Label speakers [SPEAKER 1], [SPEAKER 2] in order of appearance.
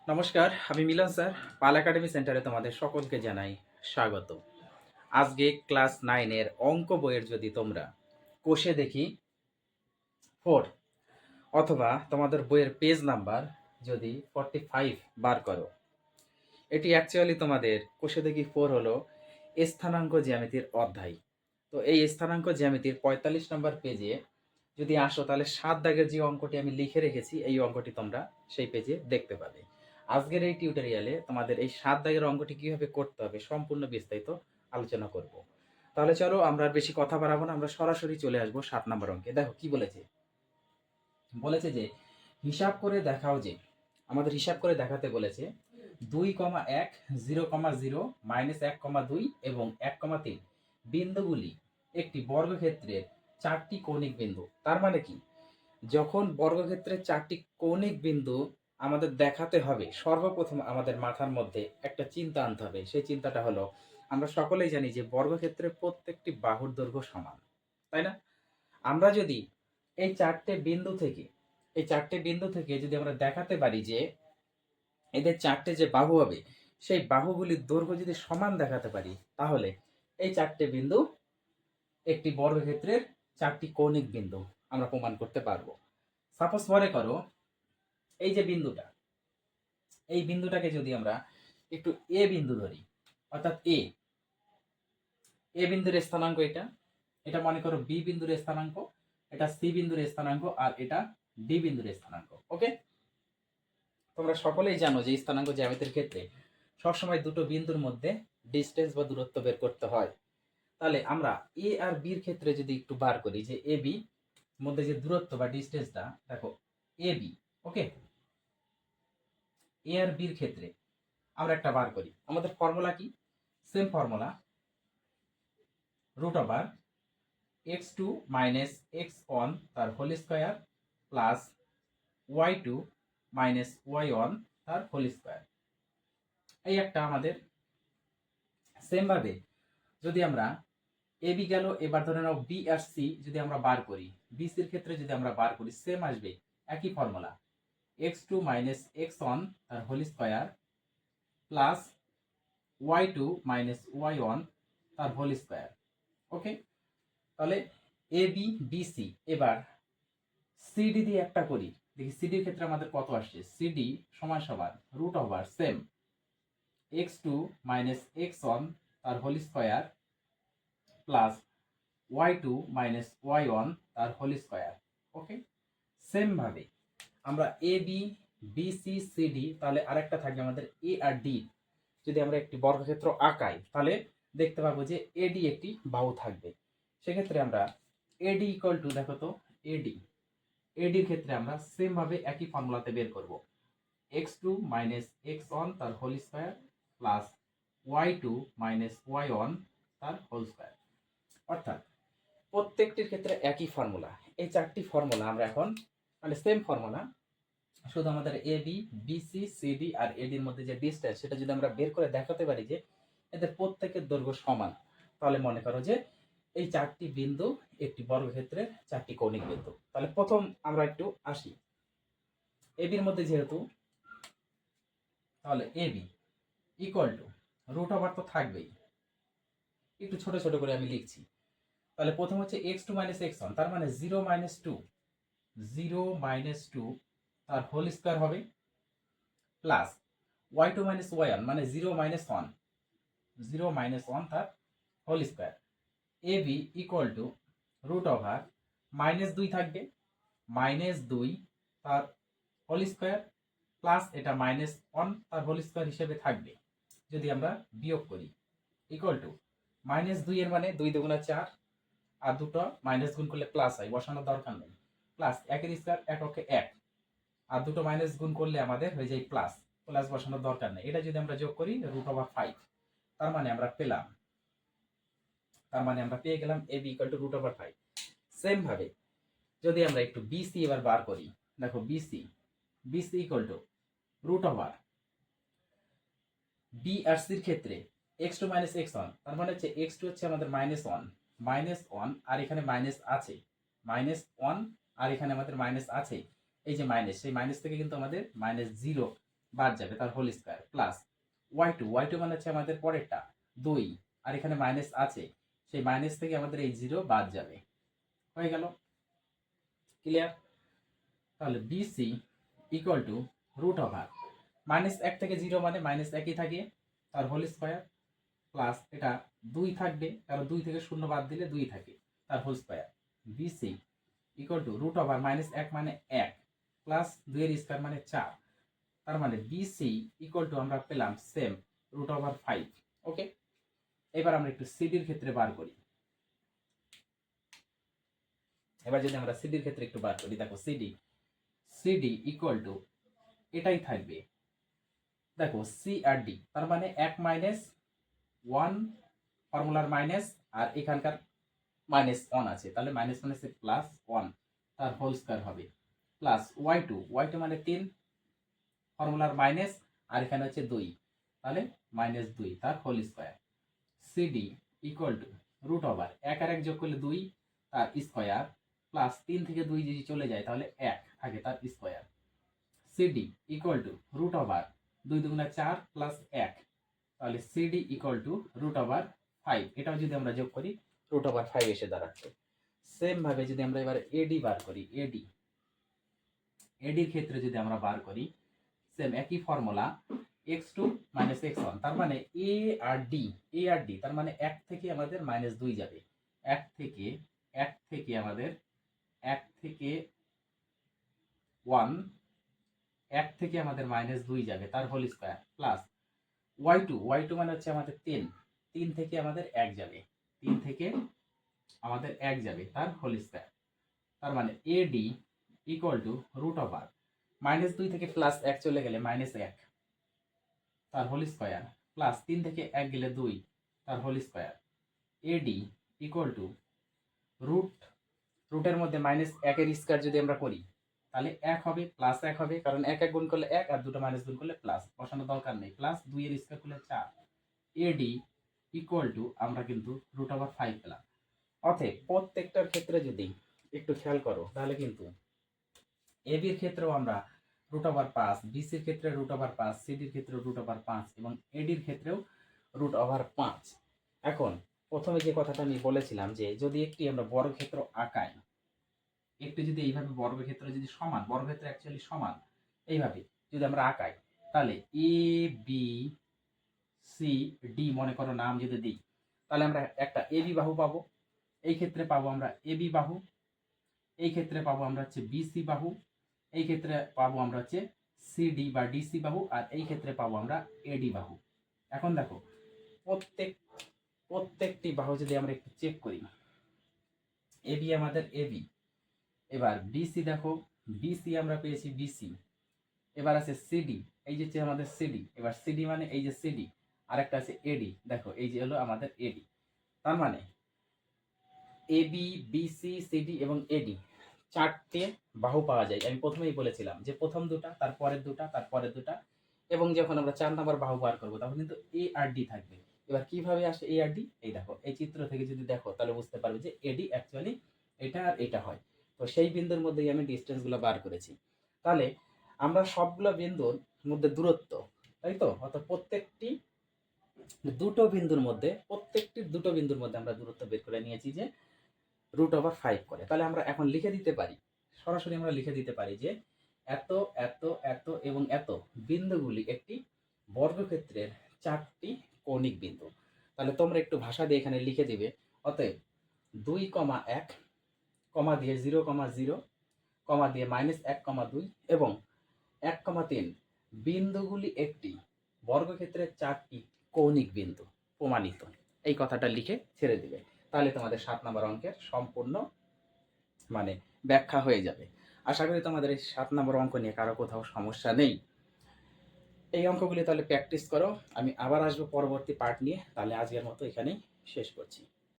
[SPEAKER 1] নমস্কার, আমি মিলন স্যার। পাল একাডেমি সেন্টারে তোমাদের সকলকে জানাই স্বাগত। আজকে ক্লাস 9 এর অঙ্ক বইয়ের যদি তোমরা কোষে দেখি 4 অথবা তোমাদের বইয়ের পেজ নাম্বার যদি 45 বার করো, এটি অ্যাকচুয়ালি তোমাদের কোষে দেখি 4 হলো স্থানাঙ্ক জ্যামিতির অধ্যায়। তো এই স্থানাঙ্ক জ্যামিতির 45 নম্বর পেজে যদি আসো, তাহলে 7 দাগের যে অঙ্কটি আমি লিখে রেখেছি, এই অঙ্কটি তোমরা সেই পেজে দেখতে পাবে। আজকের এই টিউটোরিয়ালে তোমাদের এই 7 দাগের অঙ্কটি কিভাবে করতে হবে সম্পূর্ণ বিস্তারিত আলোচনা করব। তাহলে চলো, আমরা আর বেশি কথা বাড়াবো না, আমরা সরাসরি চলে আসবো 7 নম্বর অঙ্কে। দেখো কি বলেছে। বলেছে যে হিসাব করে দেখাও যে, আমাদের হিসাব করে দেখাতে বলেছে 2,1 0,0 -1,2 এবং 1,3 বিন্দুগুলি একটি বর্গক্ষেত্রের 4টি কৌণিক বিন্দু। তার মানে কি, যখন বর্গক্ষেত্রের 4টি কৌণিক বিন্দু আমাদের দেখাতে হবে, সর্বপ্রথম আমাদের মাথার মধ্যে একটা চিন্তা আনতে হবে। সেই চিন্তাটা হলো, আমরা সকলেই জানি যে বর্গক্ষেত্রের প্রত্যেকটি বাহুর দৈর্ঘ্য সমান, তাই না? আমরা যদি এই 4টে বিন্দু থেকে যদি আমরা দেখাতে পারি যে এদের 4টে যে বাহু হবে, সেই বাহুগুলির দৈর্ঘ্য যদি সমান দেখাতে পারি, তাহলে এই 4টে বিন্দু একটি বর্গক্ষেত্রের 4টি কৌণিক বিন্দু আমরা প্রমাণ করতে পারবো। সাপোজ মনে করো এই যে বিন্দুটা, এই বিন্দুটাকে যদি আমরা একটু এ বিন্দু ধরি, অর্থাৎ এ বিন্দুর স্থানাঙ্ক এটা, এটা মনে করো বি বিন্দুর স্থানাঙ্ক, এটা সি বিন্দুর স্থানাঙ্ক, আর এটা ডি বিন্দুর স্থানাঙ্ক। ওকে, তোমরা সকলেই জানো যে স্থানাঙ্ক জ্যামিতির ক্ষেত্রে সবসময় দুটো বিন্দুর মধ্যে ডিস্টেন্স বা দূরত্ব বের করতে হয়। তাহলে আমরা এ আর বির ক্ষেত্রে যদি একটু বার করি যে এ বি মধ্যে যে দূরত্ব বা ডিস্টেন্সটা, দেখো এ বি। ওকে, এ আর বির ক্ষেত্রে আমরা একটা বার করি। আমাদের ফর্মুলা কি? Same formula, root over x2 minus x1 তার whole square plus y2 minus y1 তার হোল স্কয়ার। এই একটা আমাদের। সেম ভাবে যদি আমরা এ বি গেল, এবার ধরে নাও বি আর সি যদি আমরা বার করি, বি সির ক্ষেত্রে যদি আমরা বার করি, সেম আসবে একই ফর্মুলা, x2 মাইনাস x1 তার whole square plus y2 minus y1 তার হোল স্কয়ার। ওকে, তাহলে এ বি বি সি। এবার সিডি দিয়ে একটা করি, দেখি সিডির ক্ষেত্রে আমাদের কত আসছে। সিডি সমান সমান root over same x2 minus x1 তার whole square plus y2 minus y1 তার হোল স্কয়ার। ওকে, সেম ভাবে আমরা A B B C C D, তাহলে আরেকটা থাকবে আমাদের এ আর ডি। যদি আমরা একটি বর্গক্ষেত্র আঁকাই, তাহলে দেখতে পাবো যে এডি একটি বাহু থাকবে। সেক্ষেত্রে আমরা এডি ইকুয়াল টু, দেখো তো এডির ক্ষেত্রে আমরা সেম ভাবে একই ফর্মুলাতে বের করব, x2 মাইনাস x1 তার whole square plus y2 minus y1 তার হোল স্কয়ার। অর্থাৎ প্রত্যেকটির ক্ষেত্রে একই ফর্মুলা। এই 4টি ফর্মুলা আমরা এখন, মানে সেম ফর্মুলা, শুধু আমাদের A B B C C D আর এডির মধ্যে যে ডিস্টেন্স, সেটা যদি আমরা বের করে দেখাতে পারি যে এদের প্রত্যেকের দৈর্ঘ্য সমান, তাহলে মনে করো যে এই 4টি বিন্দু একটি বর্গক্ষেত্রের 4টি কৌণিক বিন্দু। তাহলে প্রথম আমরা একটু আসি এবির মধ্যে, যেহেতু তাহলে A B equal to root over তো থাকবেই, একটু ছোট ছোট করে আমি লিখছি। তাহলে প্রথম হচ্ছে x2 মাইনাস x1, তার মানে 0 মাইনাস 2 তার হোল স্কয়ার হবে প্লাস y2 মাইনাস y1 মানে 0 মাইনাস 1 তার whole square. A B equal to root over -2 থাকবে, -2 তার হোল স্কয়ার প্লাস এটা -1 তার হোল স্কয়ার হিসেবে থাকবে। যদি আমরা বিয়োগ করি, ইকুয়াল টু -2 এর মানে 2 দুগুণা 4, আর দুটো মাইনাস গুণ করলে প্লাস হয়, বসানোর দরকার নেই, প্লাস একের স্কয়ার এককে 1, আর দুটো মাইনাস গুণ করলে আমাদের হয়ে যায় প্লাস, প্লাস বসানোর দরকার নেই। এটা যদি আমরা যোগ করি রুট ওভার 5, তার মানে আমরা পেয়ে গেলাম A B equal to root over 5। Same ভাবে যদি আমরা একটু বিসি এবার বার করি, দেখো BC equal to root over B আর সির ক্ষেত্রে x2 মাইনাস x1, তার মানে হচ্ছে x2 হচ্ছে আমাদের -1 আর এখানে মাইনাস আছে, -1 আর এখানে আমাদের মাইনাস আছে। এই যে মাইনাস, সেই মাইনাস থেকে কিন্তু আমাদের -0 বাদ যাবে তার whole square plus Y two মানে হচ্ছে আমাদের পরেরটা 2, আর এখানে মাইনাস আছে, সেই মাইনাস থেকে আমাদের এই 0 বাদ যাবে। হয়ে গেল, ক্লিয়ার? তাহলে BC equal to root over -1 থেকে 0 মানে -1ই থাকে তার হোল স্কোয়ার, প্লাস এটা 2 থাকবে কারণ 2 থেকে 0 বাদ দিলে 2 থাকে তার whole square. BC equal to root over -1 মানে 1 প্লাস 2 এর স্কোয়ার মানে 4, তার মানে বিসি ইকুয়াল টু আমরা পেলাম সেম রুট ওভার 5। ওকে, এবার আমরা একটু সিডির ক্ষেত্রে বার করি। এবার যদি আমরা সিডির ক্ষেত্রে একটু বার করি, দেখো সিডি ইকুয়াল টু এটাই থাকবে, দেখো সি আর ডি, তার মানে 1 - 1 ফর্মুলার মাইনাস, আর এখানকার -1 আছে, তাহলে -1 +1 তার হোল স্কয়ার হবে, প্লাস ওয়াই টু মানে 3 ফর্মুলার মাইনাস, আর এখানে হচ্ছে 2, তাহলে -2 তার whole square. CD equal to root over 1 আর 1 যোগ করলে 2 তার স্কয়ার, প্লাস 3 থেকে 2 যদি চলে যায় তাহলে 1 থাকে তার square. CD equal to root over 2 দুগুণা 4 প্লাস 1, তাহলে CD equal to root over 5, এটাও যদি আমরা যোগ করি রুট ওভার 5 এসে দাঁড়াচ্ছে। সেম ভাবে যদি আমরা এবার এডি বার করি, এডির ক্ষেত্রে যদি আমরা বার করি সেম একই ফর্মুলা x2 - x1, তার মানে এ আর ডি, তার মানে 1 থেকে আমাদের -2 যাবে, 1 থেকে আমাদের 1 থেকে 1 1 থেকে আমাদের -2 যাবে তার whole square, plus Y two মানে হচ্ছে আমাদের 3 থেকে আমাদের 1 যাবে, 3 থেকে আমাদের 1 যাবে তার হোল স্কয়ার, তার মানে AD equal to root over -2 থেকে +1 চলে গেলে -1 তার হোল স্কয়ার, প্লাস 3 থেকে 1 গেলে 2 তার whole square. AD equal to রুটের মধ্যে -1 এর স্কয়ার যদি আমরা করি তাহলে 1 হবে, প্লাস 1 হবে, কারণ 1 1 গুণ করলে 1 আর দুটো মাইনাস গুণ করলে প্লাস, বসানোর দরকার নেই, প্লাস 2 এর স্কয়ার করলে 4। এডি ইকুয়াল টু আমরা কিন্তু রুট ওভার 5 পেলাম। অতএব প্রত্যেকটার ক্ষেত্রে যদি একটু খেয়াল করো তাহলে কিন্তু এবির ক্ষেত্রেও আমরা রুট ওভার 5, বিসির ক্ষেত্রে রুট ওভার 5, সিডির ক্ষেত্রে রুট ওভার 5 এবং এডির ক্ষেত্রেও রুট ওভার 5। এখন প্রথমে যে কথাটা আমি বলেছিলাম যে যদি একটি আমরা বর্গক্ষেত্র আঁকাই, একটু যদি এইভাবে বর্গক্ষেত্র যদি সমান, বর্গক্ষেত্র অ্যাকচুয়ালি সমান, এইভাবে যদি আমরা আঁকাই তাহলে এ বি সি ডি মনে করো নাম যদি দিই, তাহলে আমরা একটা এবি বাহু পাবো, এই ক্ষেত্রে পাবো আমরা এবি বাহু, এই ক্ষেত্রে পাবো আমরা হচ্ছে বিসি বাহু, এই ক্ষেত্রে পাবো আমরা হচ্ছে সিডি বা ডিসি বাহু, আর এই ক্ষেত্রে পাবো আমরা এডি বাহু। এখন দেখো প্রত্যেকটি বাহু যদি আমরা একটু চেক করি, এবি আমাদের এবি, এবার বিসি দেখো বিসি আমরা পেয়েছি বিসি, এবার আছে সিডি, এই যে আমাদের সিডি, এবার সিডি মানে এই যে সিডি, আর একটা আছে এডি, দেখো এই যে হলো আমাদের এডি, তার মানে এবি বিসি সিডি এবং এডি 4টে বাহু পাওয়া যায়। আমি প্রথমেই বলেছিলাম যে প্রথম দুটা, তারপরের দুটা, তারপরের দুটা, এবং যখন আমরা 4 নম্বর বাহু বার করবো তখন কিন্তু এ আর ডি থাকবে। এবার কিভাবে আসে এ আর ডি, এই দেখো এই চিত্র থেকে যদি দেখো তাহলে বুঝতে পারবে যে এডি অ্যাকচুয়ালি এটা আর এটা হয়, তো সেই বিন্দুর মধ্যেই আমি ডিস্টেন্সগুলো বার করেছি। তাহলে আমরা সবগুলো বিন্দুর মধ্যে দূরত্ব, তাই তো, অর্থাৎ প্রত্যেকটি দুটো বিন্দুর মধ্যে আমরা দূরত্ব বের করে নিয়েছি যে রুট ওভার 5 করে। তাহলে আমরা এখন লিখে দিতে পারি, সরাসরি আমরা লিখে দিতে পারি যে এত এত এত এবং এত বিন্দুগুলি একটি বর্গক্ষেত্রের 4টি কৌণিক বিন্দু। তাহলে তোমরা একটু ভাষা দিয়ে এখানে লিখে দিবে, অতএব 2,1 কমা দিয়ে 0,0 কমা দিয়ে -1,2 এবং 1,3 বিন্দুগুলি একটি বর্গক্ষেত্রের 4টি কৌণিক বিন্দু প্রমাণিত, এই কথাটা লিখে ছেড়ে দিবে। তাহলে তোমাদের 7 নম্বর অঙ্কের সম্পূর্ণ মানে ব্যাখ্যা হয়ে যাবে। আশা করি তোমাদের এই 7 নম্বর অঙ্ক নিয়ে কারো কোথাও সমস্যা নেই। এই অঙ্কগুলি তাহলে প্র্যাকটিস করো, আমি আবার আসবো পরবর্তী পার্ট নিয়ে। তাহলে আজকের মতো এখানেই শেষ করছি।